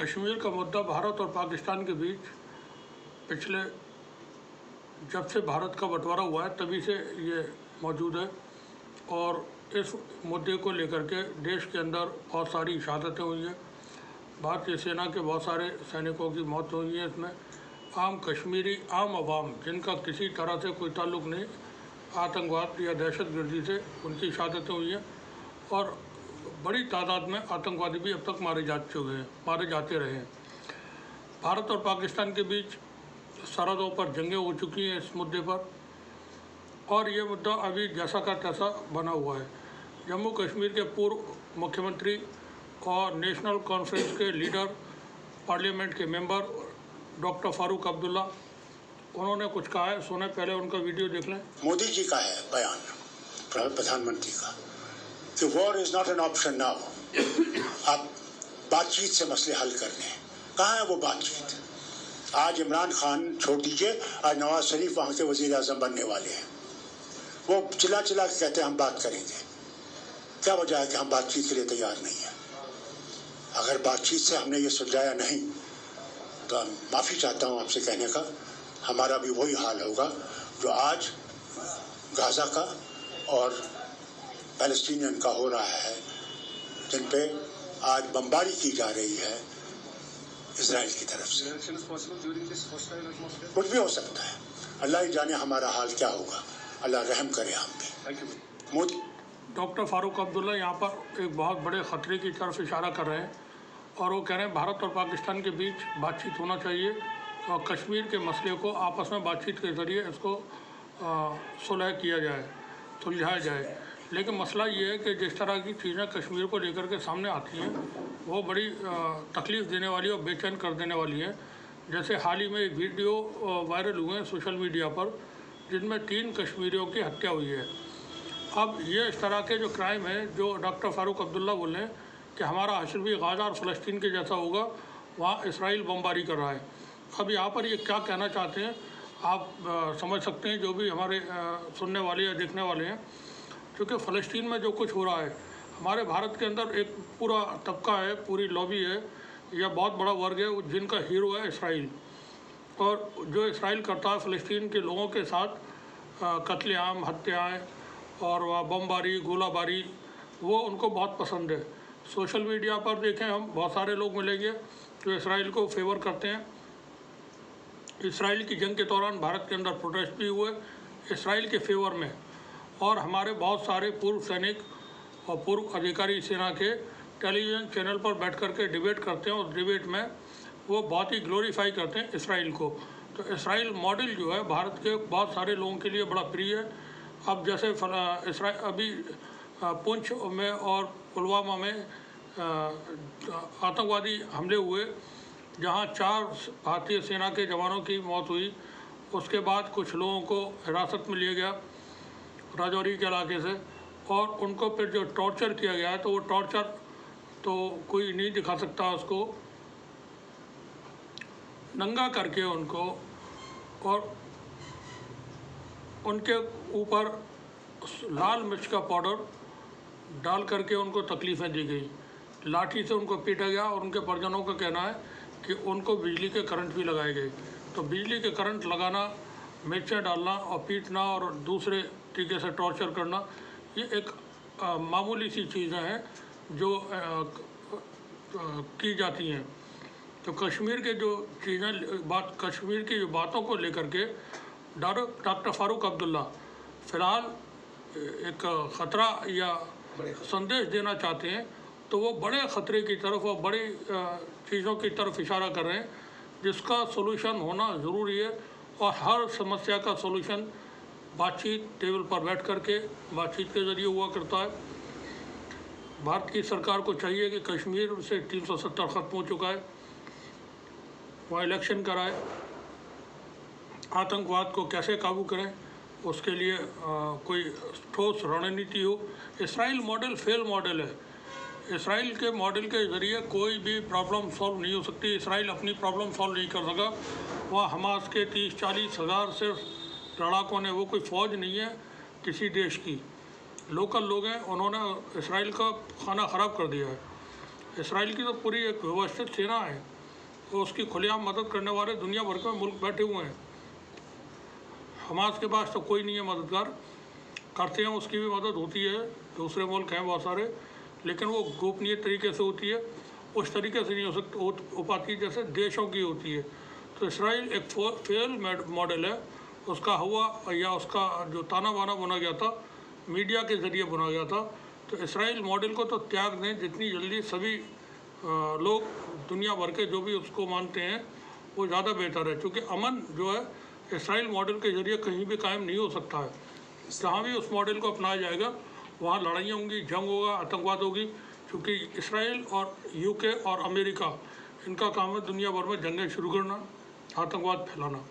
कश्मीर का मुद्दा भारत और पाकिस्तान के बीच पिछले जब से भारत का बंटवारा हुआ है तभी से ये मौजूद है और इस मुद्दे को लेकर के देश के अंदर बहुत सारी शहादतें हुई हैं। भारतीय सेना के बहुत सारे सैनिकों की मौत हुई है। इसमें आम कश्मीरी आम आवाम जिनका किसी तरह से कोई ताल्लुक़ नहीं आतंकवाद या दहशतगर्दी से, उनकी शहादतें हुई हैं और बड़ी तादाद में आतंकवादी भी अब तक मारे जाते रहे हैं। भारत और पाकिस्तान के बीच सरहदों पर जंगें हो चुकी हैं इस मुद्दे पर और ये मुद्दा अभी जैसा का तैसा बना हुआ है। जम्मू कश्मीर के पूर्व मुख्यमंत्री और नेशनल कॉन्फ्रेंस के लीडर, पार्लियामेंट के मेंबर डॉक्टर फारूक अब्दुल्ला, उन्होंने कुछ कहा है, सुने पहले उनका वीडियो देख लें। मोदी जी का है बयान, प्रधानमंत्री का, कि war is not an option now. अब बातचीत से मसले हल करने हैं। कहाँ है वो बातचीत? आज इमरान खान छोड़ दीजिए, आज नवाज शरीफ वहाँ के वजीर आजम बनने वाले हैं। वो चिल्ला चिल्ला के कहते हैं हम बात करेंगे। क्या वजह है कि हम बातचीत के लिए तैयार नहीं हैं? अगर बातचीत से हमने ये सुलझाया नहीं तो माफ़ी चाहता हूँ आपसे कहने का, हमारा भी वही हाल होगा जो आज गाज़ा का और पैलेस्टीनियन का हो रहा है, जिन पे आज बमबारी की जा रही है इजराइल की तरफ से। कुछ भी हो सकता है, अल्लाह ही जाने हमारा हाल क्या होगा। अल्लाह रहम करे हम पे। डॉक्टर फारूक अब्दुल्ला यहाँ पर एक बहुत बड़े ख़तरे की तरफ इशारा कर रहे हैं और वो कह रहे हैं भारत और पाकिस्तान के बीच बातचीत होना चाहिए और कश्मीर के मसले को आपस में बातचीत के ज़रिए इसको सुलझाया जाए। लेकिन मसला ये है कि जिस तरह की चीज़ें कश्मीर को लेकर के सामने आती हैं वो बड़ी तकलीफ़ देने वाली और बेचैन कर देने वाली है। जैसे हाल ही में एक वीडियो वायरल हुए हैं सोशल मीडिया पर जिनमें 3 कश्मीरियों की हत्या हुई है। अब ये इस तरह के जो क्राइम है जो डॉक्टर फारूक अब्दुल्ला बोल रहे हैं कि हमारा हश्र भी गाज़ा और फ़लस्तीन के जैसा होगा, वहाँ इसराइल बमबारी कर रहा है। अब यहाँ पर ये क्या कहना चाहते हैं आप समझ सकते हैं, जो भी हमारे सुनने वाले या देखने वाले हैं। क्योंकि फ़लस्तीन में जो कुछ हो रहा है, हमारे भारत के अंदर एक पूरा तबका है, पूरी लॉबी है या बहुत बड़ा वर्ग है जिनका हीरो है इसराइल, और जो इसराइल करता है फ़लस्तीन के लोगों के साथ कत्लेआम, हत्याएँ और वह बमबारी, गोलाबारी, वो उनको बहुत पसंद है। सोशल मीडिया पर देखें हम बहुत सारे लोग मिलेंगे जो इसराइल को फेवर करते हैं। इसराइल की जंग के दौरान भारत के अंदर प्रोटेस्ट भी हुए इसराइल के फेवर में और हमारे बहुत सारे पूर्व सैनिक और पूर्व अधिकारी सेना के टेलीविज़न चैनल पर बैठ कर के डिबेट करते हैं और डिबेट में वो बहुत ही ग्लोरीफाई करते हैं इसराइल को। तो इसराइल मॉडल जो है भारत के बहुत सारे लोगों के लिए बड़ा प्रिय है। अब जैसे अभी पुंछ में और पुलवामा में आतंकवादी हमले हुए जहां 4 भारतीय सेना के जवानों की मौत हुई, उसके बाद कुछ लोगों को हिरासत में लिया गया राजौरी के इलाके से और उनको फिर जो टॉर्चर किया गया है, तो वो टॉर्चर तो कोई नहीं दिखा सकता, उसको नंगा करके उनको और उनके ऊपर लाल मिर्च का पाउडर डाल करके उनको तकलीफ़ें दी गई, लाठी से उनको पीटा गया और उनके परिजनों का कहना है कि उनको बिजली के करंट भी लगाए गए। तो बिजली के करंट लगाना, मिर्चें डालना और पीटना और दूसरे तरीके से टॉर्चर करना, ये एक मामूली सी चीज़ें हैं जो की जाती हैं। तो कश्मीर के जो कश्मीर की जो बातों को लेकर के डॉक्टर फारूक अब्दुल्ला फ़िलहाल एक ख़तरा या संदेश देना चाहते हैं, तो वो बड़े ख़तरे की तरफ और बड़ी चीज़ों की तरफ इशारा कर रहे हैं जिसका सोल्यूशन होना ज़रूरी है और हर समस्या का सोल्यूशन बातचीत, टेबल पर बैठ कर के बातचीत के ज़रिए हुआ करता है। भारत की सरकार को चाहिए कि कश्मीर से 370 ख़त्म हो चुका है, वहाँ इलेक्शन कराए, आतंकवाद को कैसे काबू करें उसके लिए कोई ठोस रणनीति हो। इसराइल मॉडल फेल मॉडल है। इसराइल के मॉडल के ज़रिए कोई भी प्रॉब्लम सॉल्व नहीं हो सकती। इसराइल अपनी प्रॉब्लम सॉल्व नहीं कर सका। वहाँ हमास के 30-40 हज़ार से लड़ाकों ने, वो कोई फ़ौज नहीं है किसी देश की, लोकल लोग हैं, उन्होंने इसराइल का खाना ख़राब कर दिया है। इसराइल की तो पूरी एक व्यवस्थित सेना है। वो उसकी खुलेआम मदद करने वाले दुनिया भर के मुल्क बैठे हुए हैं। हमास के पास तो कोई नहीं है मददगार, करते हैं उसकी भी मदद होती है, दूसरे मुल्क हैं बहुत सारे, लेकिन वो गोपनीय तरीके से होती है, उस तरीके से नहीं हो पाती जैसे देशों की होती है। तो इसराइल एक फेल मॉडल है, उसका हुआ या उसका जो ताना बाना बुना गया था मीडिया के ज़रिए बुना गया था। तो इसराइल मॉडल को तो त्याग दें जितनी जल्दी सभी लोग दुनिया भर के जो भी उसको मानते हैं वो ज़्यादा बेहतर है, क्योंकि अमन जो है इसराइल मॉडल के ज़रिए कहीं भी कायम नहीं हो सकता है। जहाँ भी उस मॉडल को अपनाया जाएगा वहाँ लड़ाइयाँ होंगी, जंग होगा, आतंकवाद होगी, क्योंकि इसराइल और यूके और अमेरिका इनका काम है दुनिया भर में जंगें शुरू करना, आतंकवाद फैलाना।